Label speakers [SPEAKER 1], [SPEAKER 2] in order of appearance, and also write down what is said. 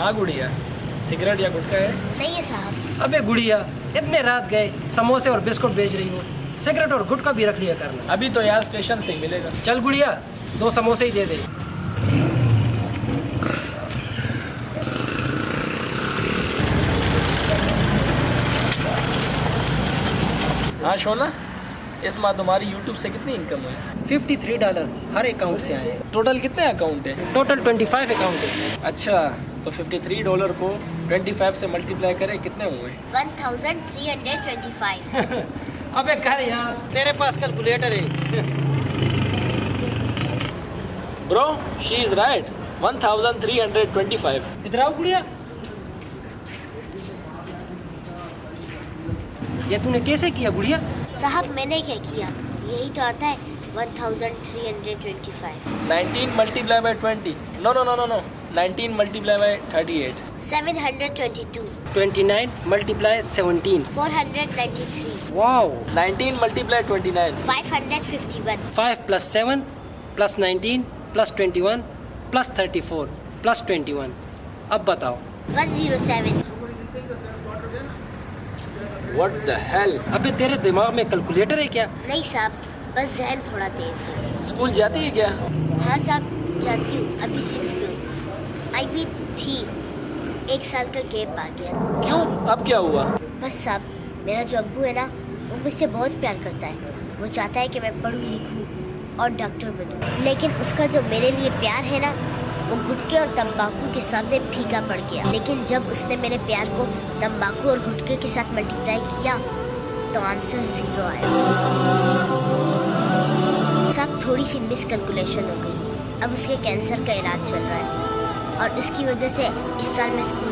[SPEAKER 1] हाँ गुड़िया, सिगरेट या गुटखा है?
[SPEAKER 2] नहीं है साहब।
[SPEAKER 3] अबे गुड़िया, इतने रात गए समोसे और बिस्कुट बेच रही हो, सिगरेट और गुटखा भी रख लिया करना।
[SPEAKER 1] अभी तो यार स्टेशन से ही मिलेगा।
[SPEAKER 3] चल गुड़िया, 2 समोसे ही दे दे।
[SPEAKER 1] हाँ शोना, इस माह तुम्हारी YouTube से कितनी इनकम हुई?
[SPEAKER 3] $53 हर अकाउंट से आए।
[SPEAKER 1] टोटल कितने अकाउंट है?
[SPEAKER 3] टोटल 25 अकाउंट है।
[SPEAKER 1] अच्छा, तो $53 को 25 से मल्टीप्लाई करें, कितने हुए?
[SPEAKER 2] 1325।
[SPEAKER 3] अबे कर यार, तेरे पास कैलकुलेटर है।
[SPEAKER 1] Bro, she is right, 1325।
[SPEAKER 3] इधर आओ गुड़िया। ये तूने कैसे किया गुड़िया?
[SPEAKER 2] साहब मैंने क्या किया, यही तो आता है 1325।
[SPEAKER 1] 19 multiply by 20। No no no no no, 19 multiply by 38।
[SPEAKER 2] 722।
[SPEAKER 3] 29 multiply 17।
[SPEAKER 2] 493।
[SPEAKER 3] Wow.
[SPEAKER 1] 19 multiply 29।
[SPEAKER 2] 551।
[SPEAKER 3] 5 + 7 + 19 + 21 + 34 + 21। अब बताओ।
[SPEAKER 2] 107।
[SPEAKER 1] What the hell?
[SPEAKER 3] अबे तेरे दिमाग में कैलकुलेटर है क्या?
[SPEAKER 2] नहीं साहब, बस जहन थोड़ा तेज है।
[SPEAKER 1] स्कूल जाती है क्या?
[SPEAKER 2] हाँ साहब जाती हूँ, अभी 6 में हूँ। आई भी थी, 1 साल का गैप आ गया।
[SPEAKER 1] क्यों, अब क्या हुआ?
[SPEAKER 2] बस साहब, मेरा जो अब्बू है ना, वो मुझसे बहुत प्यार करता है। वो चाहता है कि मैं पढ़ूँ लिखूँ और डॉक्टर बनूँ, लेकिन उसका जो मेरे लिए प्यार है ना, वो गुटखे और तंबाकू के सामने फीका पड़ गया। लेकिन जब उसने मेरे प्यार को तंबाकू और गुटखे के साथ मल्टीप्लाई किया तो आंसर 0 आया। सब थोड़ी सी मिसकैलकुलेशन हो गई। अब उसके कैंसर का इलाज चल रहा है और इसकी वजह से इस साल मैं स्कूल